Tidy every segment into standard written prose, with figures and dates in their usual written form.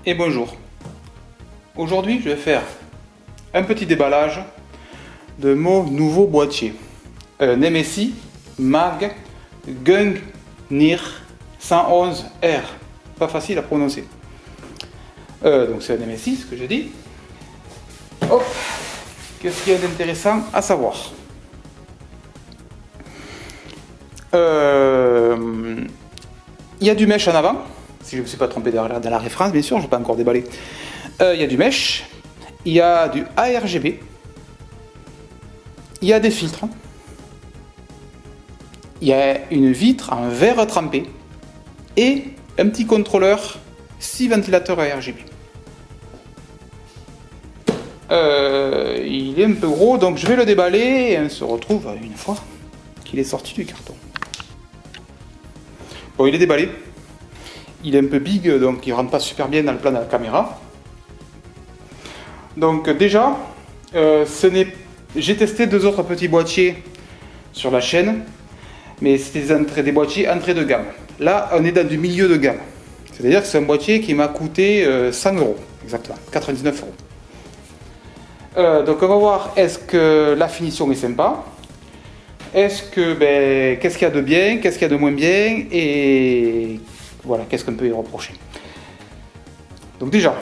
et bonjour. Aujourd'hui, je vais faire un petit déballage de mon nouveau boîtier. Un MSI Mag Gungnir 111R. Pas facile à prononcer. Donc c'est un MSI, ce que je dis. Hop, qu'est-ce qu'il y a d'intéressant à savoir? Il y a du mesh en avant, si je ne me suis pas trompé dans la référence, bien sûr, je ne vais pas encore déballer. Il y a du mesh, il y a du ARGB, il y a des filtres, il y a une vitre en verre trempé et un petit contrôleur 6 ventilateurs ARGB. Il est un peu gros, donc je vais le déballer et on se retrouve une fois qu'il est sorti du carton. Bon, il est déballé. Il est un peu big, donc il rentre pas super bien dans le plan de la caméra. Donc déjà, j'ai testé deux autres petits boîtiers sur la chaîne, mais c'était des boîtiers entrée de gamme. Là, on est dans du milieu de gamme. C'est-à-dire que c'est un boîtier qui m'a coûté 100 €, exactement, 99 €. Donc on va voir, est-ce que la finition est sympa? Est-ce que, qu'est-ce qu'il y a de bien, qu'est-ce qu'il y a de moins bien, et voilà, qu'est-ce qu'on peut y reprocher. Donc déjà,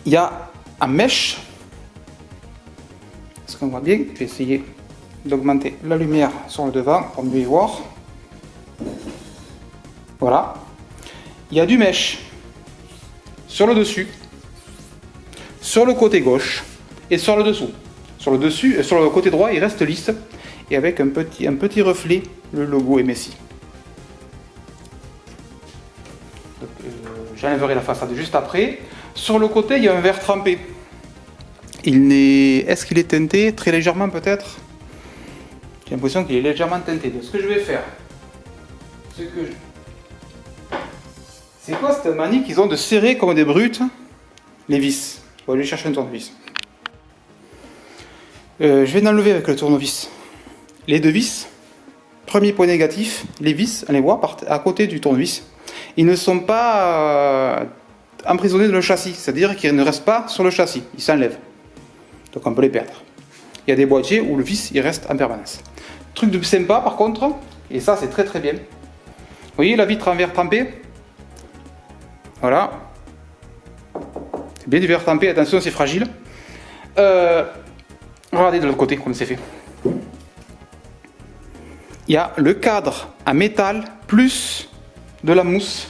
il y a un mesh. Est-ce qu'on voit bien? Je vais essayer d'augmenter la lumière sur le devant pour mieux y voir. Voilà. Il y a du mesh sur le dessus, sur le côté gauche et sur le dessous. Sur le côté droit, il reste lisse et avec un petit reflet, le logo MSI. J'enlèverai la façade juste après. Sur le côté, il y a un verre trempé. Est-ce qu'il est teinté? Très légèrement peut-être. J'ai l'impression qu'il est légèrement teinté. Donc ce que je vais faire, c'est quoi cette manie qu'ils ont de serrer comme des brutes les vis? On va aller chercher un tournevis. Je vais l'enlever avec le tournevis. Les deux vis, premier point négatif, les vis, on les voit à côté du tournevis. Ils ne sont pas emprisonnés dans le châssis, c'est-à-dire qu'ils ne restent pas sur le châssis, ils s'enlèvent. Donc on peut les perdre. Il y a des boîtiers où le vis il reste en permanence. Truc de sympa par contre, et ça c'est très très bien. Vous voyez la vitre en verre trempé? Voilà. C'est bien du verre trempé, attention c'est fragile. Regardez de l'autre côté comme c'est fait. Il y a le cadre en métal plus de la mousse.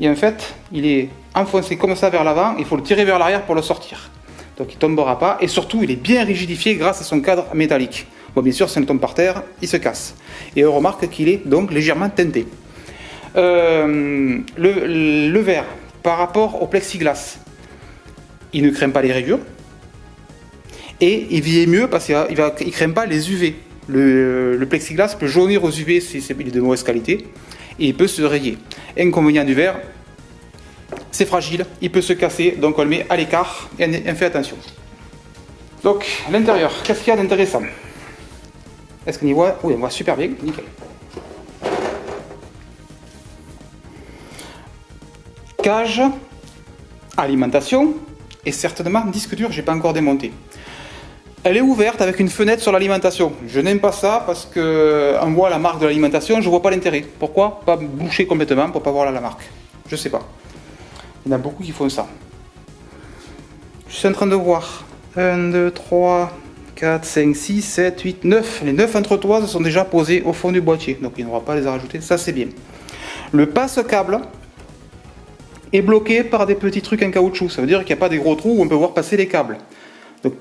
Et en fait, il est enfoncé comme ça vers l'avant, il faut le tirer vers l'arrière pour le sortir. Donc il ne tombera pas, et surtout il est bien rigidifié grâce à son cadre métallique. Bon, bien sûr, si on tombe par terre, il se casse. Et on remarque qu'il est donc légèrement teinté. Le verre, par rapport au plexiglas, il ne craint pas les rayures, et il vieillit mieux parce qu'il ne craint pas les UV. Le plexiglas peut jaunir aux UV si il est de mauvaise qualité, et il peut se rayer. Inconvénient du verre, c'est fragile, il peut se casser, donc on le met à l'écart et on fait attention. Donc, à l'intérieur, qu'est-ce qu'il y a d'intéressant? Est-ce qu'on y voit? Oui, on voit super bien, nickel. Cage, alimentation, et certainement disque dur, j'ai pas encore démonté. Elle est ouverte avec une fenêtre sur l'alimentation. Je n'aime pas ça parce que on voit la marque de l'alimentation, je vois pas l'intérêt. Pourquoi pas boucher complètement pour pas voir la marque? Je sais pas. Il y en a beaucoup qui font ça. Je suis en train de voir 1, 2, 3, 4, 5, 6, 7, 8, 9. Les 9 entretoises sont déjà posées au fond du boîtier, donc il n'y aura pas à les rajouter, ça c'est bien. Le passe-câble est bloqué par des petits trucs en caoutchouc, ça veut dire qu'il n'y a pas des gros trous où on peut voir passer les câbles. Donc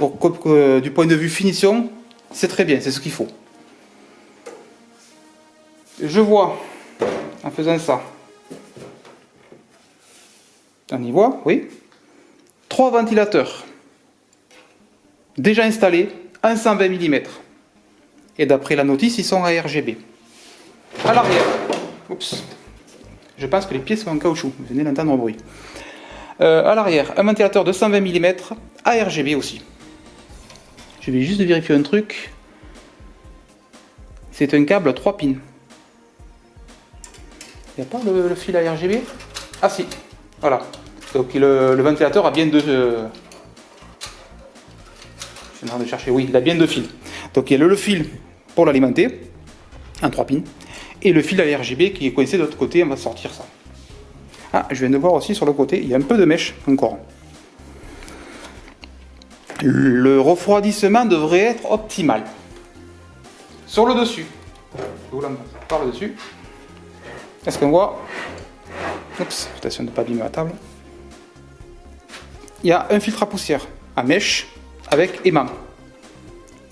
du point de vue finition, c'est très bien, c'est ce qu'il faut. Je vois, en faisant ça, on y voit, oui, 3 ventilateurs déjà installés en 120 mm. Et d'après la notice, ils sont à RGB. À l'arrière, oups, je pense que les pieds sont en caoutchouc, vous venez d'entendre un bruit. À l'arrière, un ventilateur de 120 mm à RGB aussi. Je vais juste vérifier un truc. C'est un câble 3 pins. Il n'y a pas le fil à RGB? Ah si, voilà. Donc le ventilateur a bien deux... je suis en train de chercher, oui, il a bien deux fils. Donc il y a le fil pour l'alimenter, en 3 pins, et le fil à l'RGB qui est coincé de l'autre côté, on va sortir ça. Ah, je viens de voir aussi sur le côté, il y a un peu de mèche encore. Le refroidissement devrait être optimal. Sur le dessus, par le dessus, est-ce qu'on voit? Oups, attention de ne pas abîmer la table. Il y a un filtre à poussière à mèche avec aimant.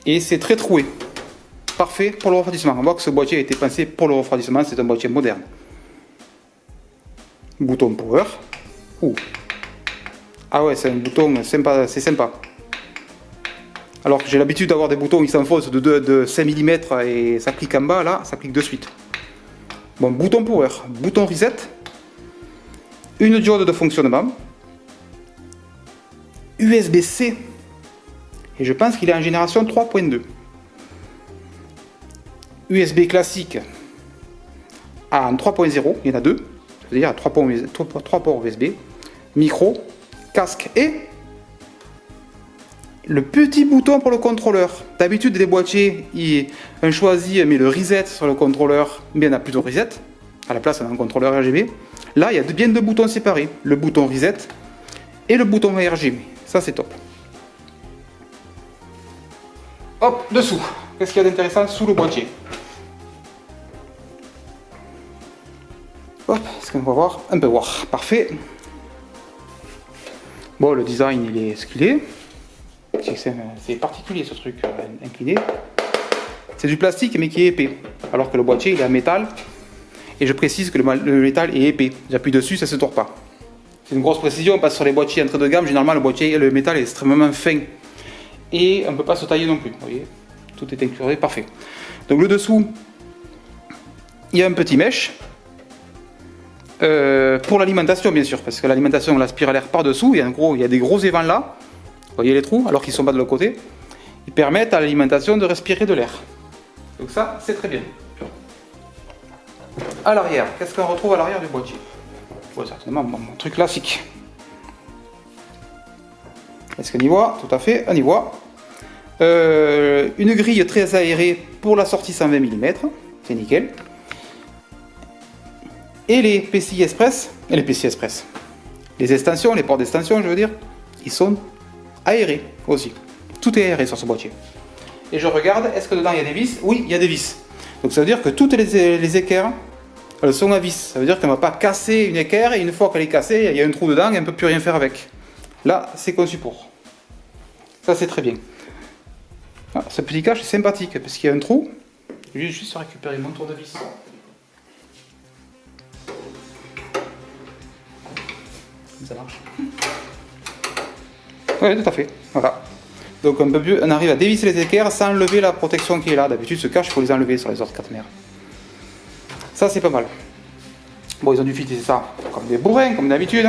Et c'est très troué. Parfait pour le refroidissement. On voit que ce boîtier a été pensé pour le refroidissement, c'est un boîtier moderne. Bouton power. Ouh. Ah ouais, c'est un bouton sympa, c'est sympa. Alors que j'ai l'habitude d'avoir des boutons qui s'enfoncent de 5 mm et ça clique en bas, là, ça clique de suite. Bon, bouton power, bouton reset, une diode de fonctionnement, USB-C, et je pense qu'il est en génération 3.2. USB classique en 3.0, il y en a deux, c'est-à-dire à 3 ports USB, micro, casque et le petit bouton pour le contrôleur. D'habitude, les boîtiers, on choisit, mais le reset sur le contrôleur, mais on n'a plus de reset. À la place, on a un contrôleur RGB. Là, il y a bien deux boutons séparés. Le bouton reset et le bouton RGB. Ça, c'est top. Hop, dessous. Qu'est-ce qu'il y a d'intéressant sous le boîtier? Hop, est-ce qu'on va voir? On peut voir. Parfait. Bon, le design, il est ce qu'il est. C'est particulier ce truc incliné. C'est du plastique mais qui est épais. Alors que le boîtier il est en métal. Et je précise que le métal est épais. J'appuie dessus, ça ne se tord pas. C'est une grosse précision parce que sur les boîtiers entrée de gamme, généralement le métal est extrêmement fin. Et on ne peut pas se tailler non plus. Vous voyez, tout est incurvé, parfait. Donc le dessous, il y a un petit mèche. Pour l'alimentation bien sûr, parce que l'alimentation on l'aspire à l'air par dessous. Il y a des gros évents là. Vous voyez les trous, alors qu'ils ne sont pas de l'autre côté. Ils permettent à l'alimentation de respirer de l'air. Donc ça, c'est très bien. À l'arrière, qu'est-ce qu'on retrouve à l'arrière du boîtier? Ouais, certainement mon truc classique. Est-ce qu'on y voit? Tout à fait, on y voit. Une grille très aérée pour la sortie 120 mm. C'est nickel. Et les PCI Express, les extensions, les ports d'extension, je veux dire, ils sont aéré aussi. Tout est aéré sur ce boîtier. Et je regarde, est-ce que dedans il y a des vis? Oui, il y a des vis. Donc ça veut dire que toutes les équerres, elles sont à vis. Ça veut dire qu'on ne va pas casser une équerre et une fois qu'elle est cassée, il y a un trou dedans et on ne peut plus rien faire avec. Là, c'est conçu pour. Ça, c'est très bien. Ah, ce petit cache est sympathique parce qu'il y a un trou. Je vais juste récupérer mon tour de vis. Ça marche. Oui, tout à fait. Voilà. Donc on arrive à dévisser les équerres sans enlever la protection qui est là. D'habitude, ce cache, il faut les enlever sur les autres 4 mers. Ça, c'est pas mal. Bon, ils ont dû fitter ça comme des bourrins, comme d'habitude.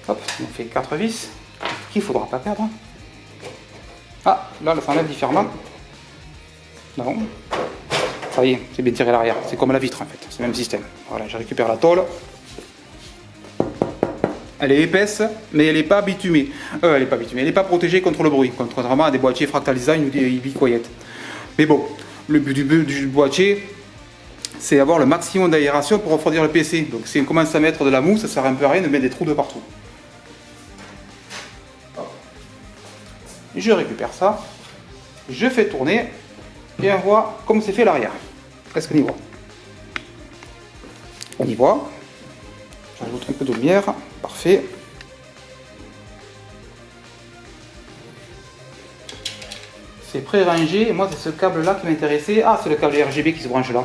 Hop, on fait 4 vis qu'il ne faudra pas perdre. Ah, là, ça enlève différemment. Non. Ça y est, c'est bien tiré à l'arrière. C'est comme la vitre en fait, c'est le même système. Voilà, je récupère la tôle. Elle est épaisse, mais elle n'est pas bitumée. Elle n'est pas protégée contre le bruit, contrairement à des boîtiers Fractal Design ou des Be Quiet. Mais bon, le but du boîtier, c'est avoir le maximum d'aération pour refroidir le PC. Donc si on commence à mettre de la mousse, ça sert un peu à rien de mettre des trous de partout. Je récupère ça, je fais tourner et on voit comme c'est fait l'arrière. Est-ce qu'on y voit? On y voit. J'ajoute un peu de lumière, parfait. C'est pré-rangé et moi c'est ce câble là qui m'intéressait. Ah, c'est le câble RGB qui se branche là.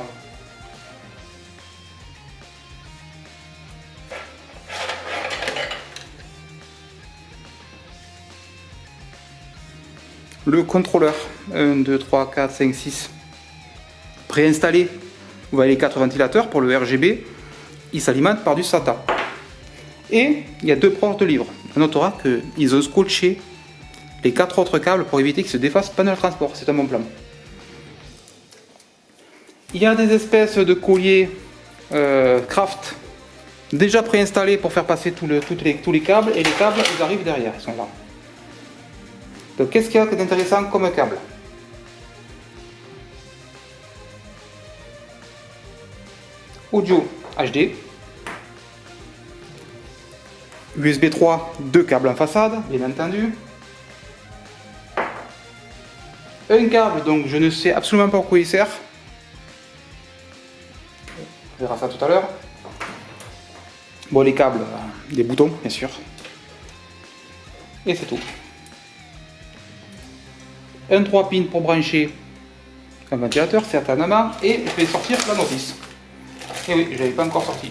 Le contrôleur 1, 2, 3, 4, 5, 6 préinstallé. Vous voyez les 4 ventilateurs pour le RGB il s'alimente par du SATA. Et il y a deux ports de livre. On notera qu'ils ont scotché les 4 autres câbles pour éviter qu'ils se défassent pendant le transport. C'est un bon plan. Il y a des espèces de colliers Craft déjà préinstallés pour faire passer tous les câbles, et les câbles ils arrivent derrière, ils sont là. Donc qu'est-ce qu'il y a d'intéressant comme câble? Audio HD, USB 3, deux câbles en façade, bien entendu. Un câble, donc je ne sais absolument pas pourquoi il sert. On verra ça tout à l'heure. Bon, les câbles, des boutons, bien sûr. Et c'est tout. Un 3 pins pour brancher un ventilateur, certainement. Et je vais sortir la notice. Et oui, je l'avais pas encore sorti.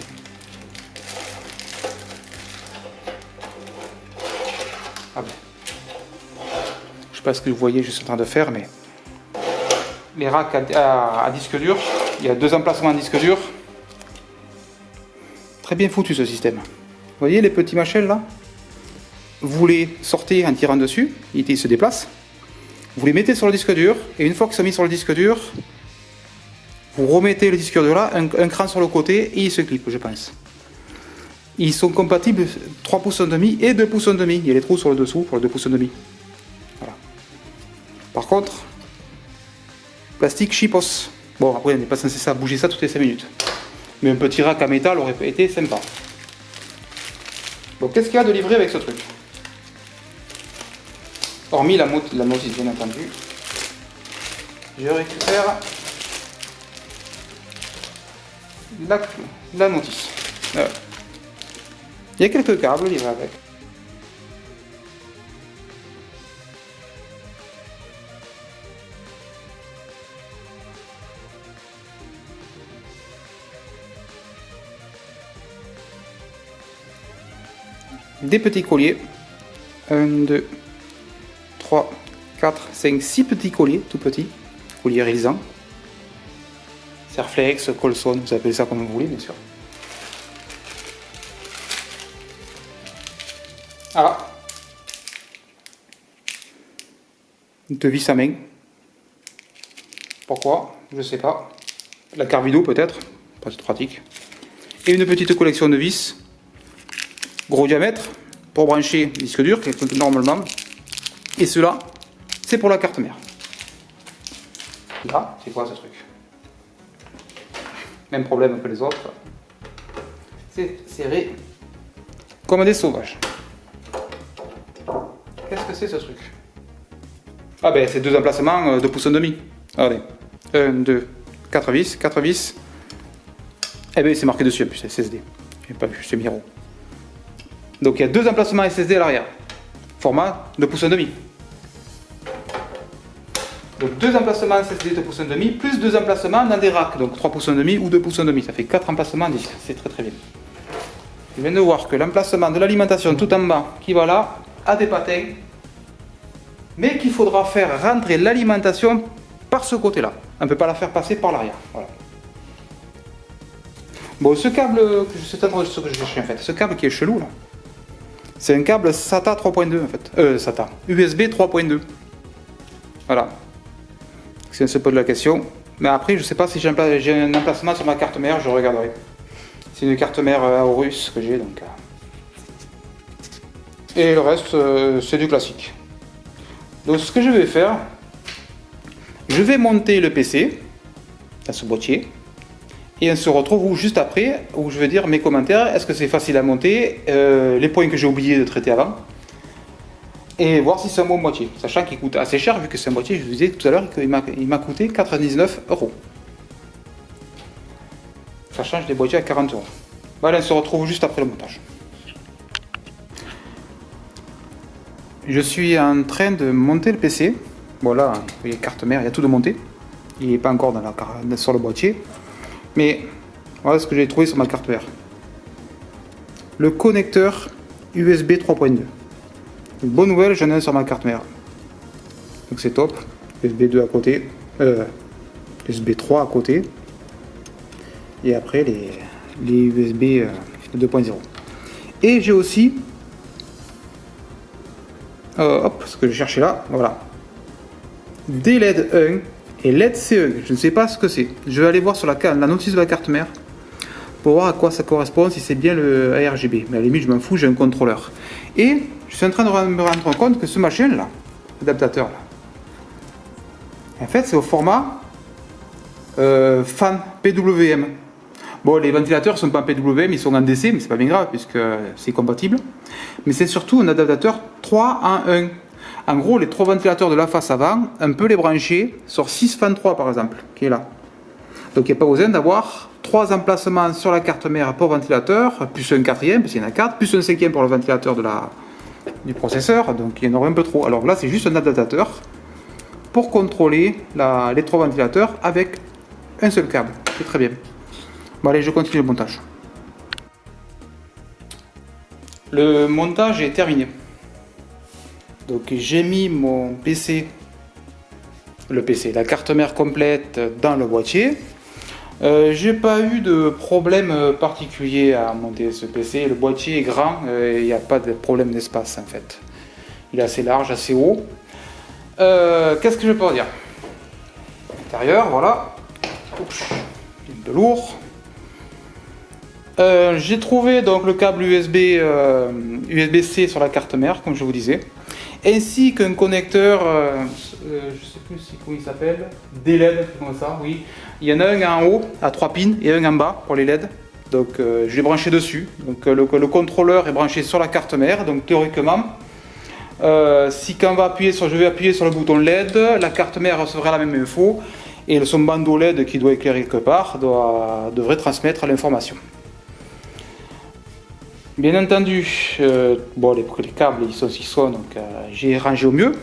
Ah ben. Je sais pas ce que vous voyez, je suis en train de faire, mais les racks à disque dur, il y a deux emplacements à disque dur. Très bien foutu ce système. Vous voyez les petits machins là? Vous les sortez en tirant dessus, ils se déplacent. Vous les mettez sur le disque dur, et une fois qu'ils sont mis sur le disque dur, vous remettez le disque dur là, un cran sur le côté, et ils se clipent, je pense. Ils sont compatibles 3 pouces et demi et 2 pouces et demi. Il y a les trous sur le dessous pour le 2 pouces et demi. Voilà. Par contre, plastique chipos. Bon, après on n'est pas censé bouger ça toutes les 5 minutes. Mais un petit rack à métal aurait été sympa. Bon, qu'est-ce qu'il y a de livré avec ce truc? Hormis la notice, bien entendu. Je récupère la notice. Il y a quelques câbles livrés avec. Des petits colliers. 1, 2, 3, 4, 5, 6 petits colliers, tout petits. Colliers réalisants. Serflex, Colson, vous appelez ça comme vous voulez, bien sûr. Voilà. Une vis à main. Pourquoi? Je sais pas. La carte vidéo peut-être, pas c'est pratique. Et une petite collection de vis. Gros diamètre pour brancher le disque dur normalement. Et cela, c'est pour la carte mère. Là, c'est quoi ce truc? Même problème que les autres. C'est serré comme des sauvages. Qu'est-ce que c'est ce truc? Ah ben c'est deux emplacements de pouces et demi. Regardez. 1, 2, 4 vis, 4 vis. Eh ben c'est marqué dessus en plus, SSD. J'ai pas vu, c'est Miro. Donc il y a deux emplacements SSD à l'arrière. Format 2 pouces et demi. Donc deux emplacements SSD 2 pouces et demi, plus deux emplacements dans des racks, donc 3 pouces et demi ou 2 pouces et demi. Ça fait 4 emplacements disques. C'est très très bien. Je viens de voir que l'emplacement de l'alimentation tout en bas, qui va là, a des patins, mais qu'il faudra faire rentrer l'alimentation par ce côté-là. On ne peut pas la faire passer par l'arrière. Voilà. Bon, ce câble, c'est ce que je cherchais en fait. Ce câble qui est chelou là, c'est un câble SATA 3.2 en fait. SATA. USB 3.2. Voilà. Si on se pose la question. Mais après, je sais pas si j'ai un emplacement sur ma carte mère, je regarderai. C'est une carte mère Aorus que j'ai donc. Et le reste, c'est du classique. Donc ce que je vais faire, je vais monter le PC dans ce boîtier. Et on se retrouve juste après, où je vais dire mes commentaires, est-ce que c'est facile à monter, les points que j'ai oublié de traiter avant, et voir si c'est un bon boîtier, sachant qu'il coûte assez cher, vu que c'est un boîtier, je vous disais tout à l'heure qu'il m'a coûté 99 €. Ça change des boîtiers à 40 €. Voilà, on se retrouve juste après le montage. Je suis en train de monter le PC. Bon là, vous voyez, carte mère, il y a tout de monté. Il n'est pas encore sur le boîtier. Mais voilà ce que j'ai trouvé sur ma carte mère. Le connecteur USB 3.2. Une bonne nouvelle, j'en ai un sur ma carte mère. Donc c'est top. USB 2 à côté. USB 3 à côté. Et après les USB 2.0. Et j'ai aussi, hop, ce que je cherchais là, voilà, des LED 1 et LED C1. Je ne sais pas ce que c'est. Je vais aller voir sur la notice de la carte mère pour voir à quoi ça correspond, si c'est bien le ARGB. Mais à la limite, je m'en fous, j'ai un contrôleur. Et je suis en train de me rendre compte que ce machin là, adaptateur là, en fait, c'est au format fan PWM. Bon, les ventilateurs sont pas en PWM, ils sont en DC, mais c'est pas bien grave puisque c'est compatible. Mais c'est surtout un adaptateur 3 en 1. En gros, les 3 ventilateurs de la face avant, on peut les brancher sur 6 fan 3 par exemple, qui est là. Donc il n'y a pas besoin d'avoir 3 emplacements sur la carte mère pour ventilateur, plus un quatrième, parce qu'il y en a 4, plus un cinquième pour le ventilateur du processeur, donc il y en aurait un peu trop. Alors là, c'est juste un adaptateur pour contrôler les 3 ventilateurs avec un seul câble. C'est très bien. Bon allez, je continue le montage. Le montage est terminé. Donc j'ai mis mon PC, la carte mère complète dans le boîtier. J'ai pas eu de problème particulier à monter ce PC. Le boîtier est grand, il n'y a pas de problème d'espace en fait. Il est assez large, assez haut. Qu'est-ce que je peux dire? L'intérieur, voilà. Oups, de lourd. J'ai trouvé donc le câble USB-C sur la carte mère, comme je vous disais, ainsi qu'un connecteur, je sais plus comment il s'appelle, des LED, comme ça, oui. Il y en a un en haut à 3 pins et un en bas pour les LED. Donc je l'ai branché dessus. Donc le contrôleur est branché sur la carte mère. Donc théoriquement, si quand je vais appuyer sur le bouton LED, la carte mère recevra la même info et son bandeau LED qui doit éclairer quelque part devrait transmettre l'information. Bien entendu, bon, les câbles ils sont ce qu'ils sont, donc j'ai rangé au mieux.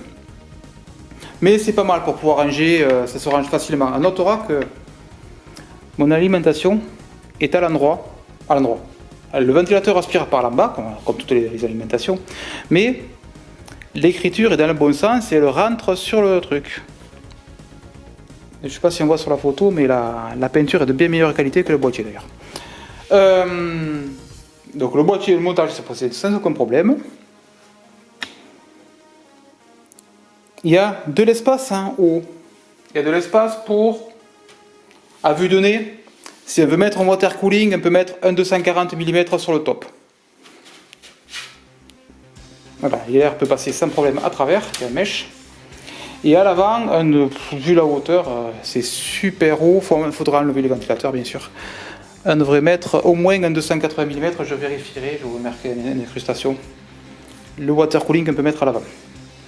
Mais c'est pas mal pour pouvoir ranger, ça se range facilement. On notera que mon alimentation est à l'endroit. Le ventilateur aspire par là bas, comme toutes les alimentations, mais l'écriture est dans le bon sens et elle rentre sur le truc. Je ne sais pas si on voit sur la photo, mais la peinture est de bien meilleure qualité que le boîtier d'ailleurs. Donc le boîtier et le montage s'est passé sans aucun problème. Il y a de l'espace en haut. Il y a de l'espace pour, à vue de nez, si on veut mettre un water cooling, on peut mettre un 240 mm sur le top. Voilà, l'air peut passer sans problème à travers, il y a une mèche. Et à l'avant, vu la hauteur, c'est super haut, il faudra enlever les ventilateurs bien sûr. On devrait mettre au moins un 280 mm, je vérifierai, je vous marquerai une incrustation. Le water cooling qu'on peut mettre à l'avant.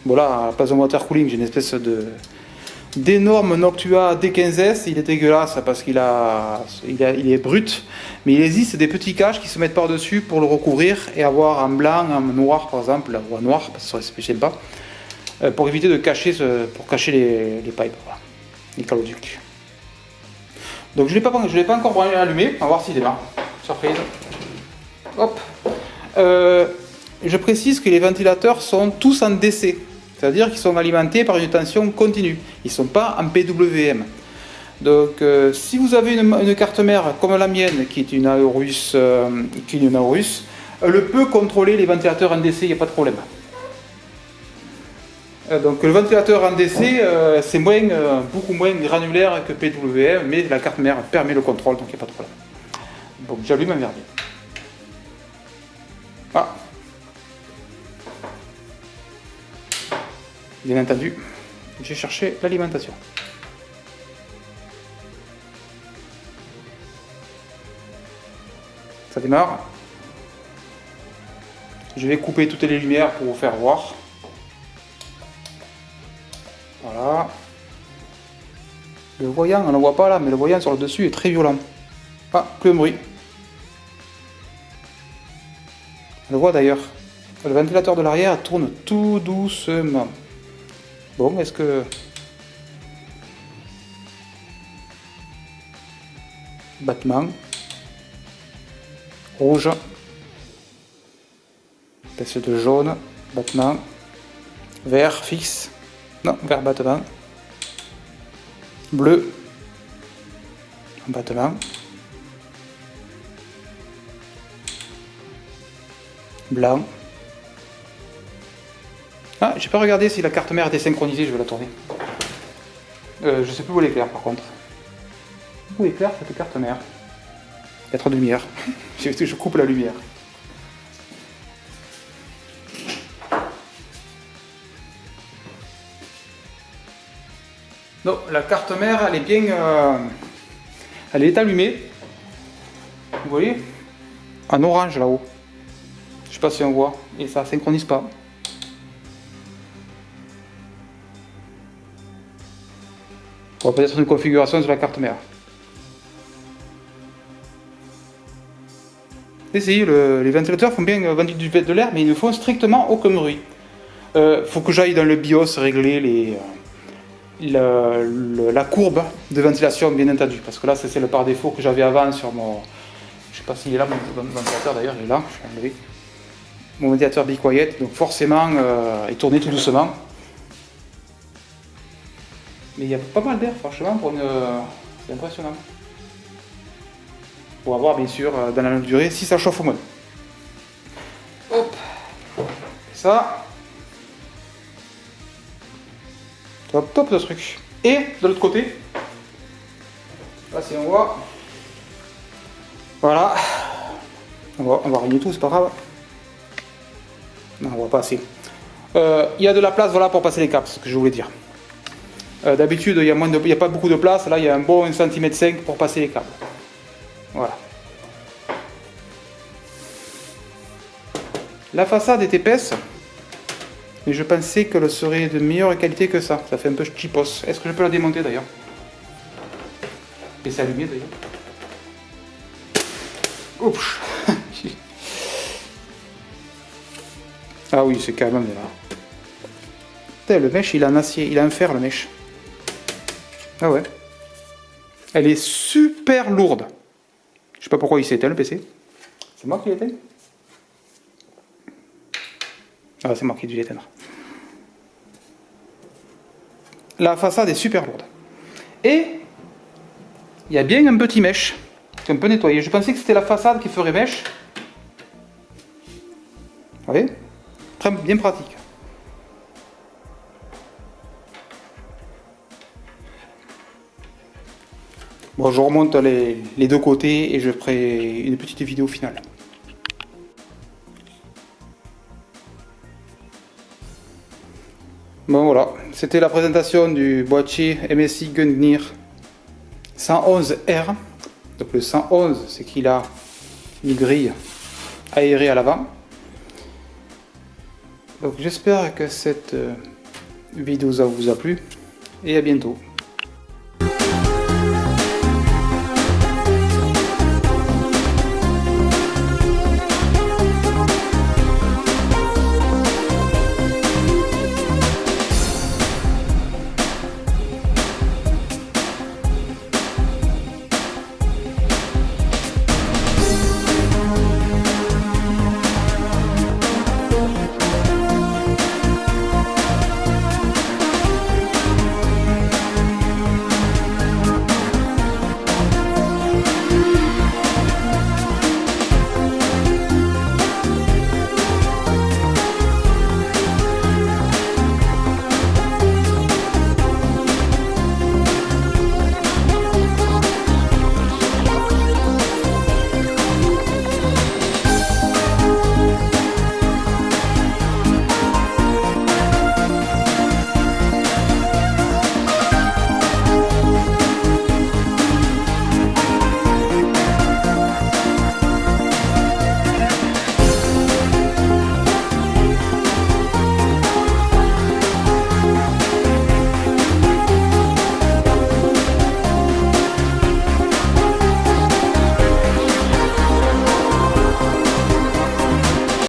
Bon là, à la place d'un water cooling, j'ai une espèce d'énorme Noctua D15S, il est dégueulasse parce qu'il est brut, mais il existe des petits caches qui se mettent par-dessus pour le recouvrir et avoir en blanc, en noir par exemple, ou en noir, parce que ça ne spécial pas, pour éviter de cacher, les pipes, voilà, les caloducs. Donc je ne l'ai pas encore allumé, on va voir s'il démarre. Surprise. Hop. Je précise que les ventilateurs sont tous en DC, c'est-à-dire qu'ils sont alimentés par une tension continue. Ils ne sont pas en PWM. Donc si vous avez une carte mère comme la mienne, qui est une Aorus, elle peut contrôler les ventilateurs en DC, il n'y a pas de problème. Donc le ventilateur en DC, c'est beaucoup moins granulaire que PWM, mais la carte mère permet le contrôle, donc il n'y a pas de problème. Donc j'allume un verbier. Ah. Bien entendu, j'ai cherché l'alimentation. Ça démarre. Je vais couper toutes les lumières pour vous faire voir. Voilà. Le voyant, on ne voit pas là, mais le voyant sur le dessus est très violent. Ah, plus un bruit. On le voit d'ailleurs. Le ventilateur de l'arrière tourne tout doucement. Bon, est-ce que... Battement. Rouge. Espèce de jaune. Battement. Vert fixe. Non, vert battement. Bleu. Battement. blanc. Ah, j'ai pas regardé si la carte mère était synchronisée, je vais la tourner. Je sais plus où elle est claire par contre. Où est claire cette carte mère? Il y a trop de lumière. Je coupe la lumière. Non, la carte mère, elle est bien... elle est allumée. Vous voyez? En orange là-haut. Je sais pas si on voit. Et ça synchronise pas. On va peut-être une configuration sur la carte mère. Essayez, les ventilateurs font bien ventiler de l'air, mais ils ne font strictement aucun bruit. Faut que j'aille dans le BIOS régler la courbe de ventilation, bien entendu, parce que là c'est le par défaut que j'avais avant sur mon... Je sais pas s'il est là, mon ventilateur d'ailleurs, il est là, je vais enlever. Mon ventilateur Be Quiet, donc forcément il tournait tout doucement. Mais il y a pas mal d'air, franchement, c'est impressionnant. Pour avoir bien sûr dans la longue durée si ça chauffe au moins. Hop, ça. Top, top ce truc. Et de l'autre côté, là si on voit, voilà, on va régler tout, c'est pas grave. Non, on voit pas assez. Il y a de la place, voilà, pour passer les câbles, c'est ce que je voulais dire. D'habitude, il n'y a pas beaucoup de place, là il y a un bon 1,5 cm pour passer les câbles. Voilà. La façade est épaisse, mais je pensais qu'elle serait de meilleure qualité que ça. Ça fait un peu cheapos. Est-ce que je peux la démonter d'ailleurs? Et c'est allumé d'ailleurs. Oups. Ah oui, c'est quand même là. Putain, le mèche, il est en acier, il est en fer le mèche. Ah ouais. Elle est super lourde. Je sais pas pourquoi il s'est éteint le PC. C'est moi qui l'ai éteint? Ah, c'est moi qui ai dû l'éteindre. La façade est super lourde. Et il y a bien un petit mèche qu'on peut nettoyer. Je pensais que c'était la façade qui ferait mèche. Vous voyez? Très bien pratique. Bon, je remonte les deux côtés et je ferai une petite vidéo finale. Bon voilà, c'était la présentation du boîtier MSI Gungnir 111R. Donc le 111, c'est qu'il a une grille aérée à l'avant. Donc j'espère que cette vidéo vous a plu et à bientôt.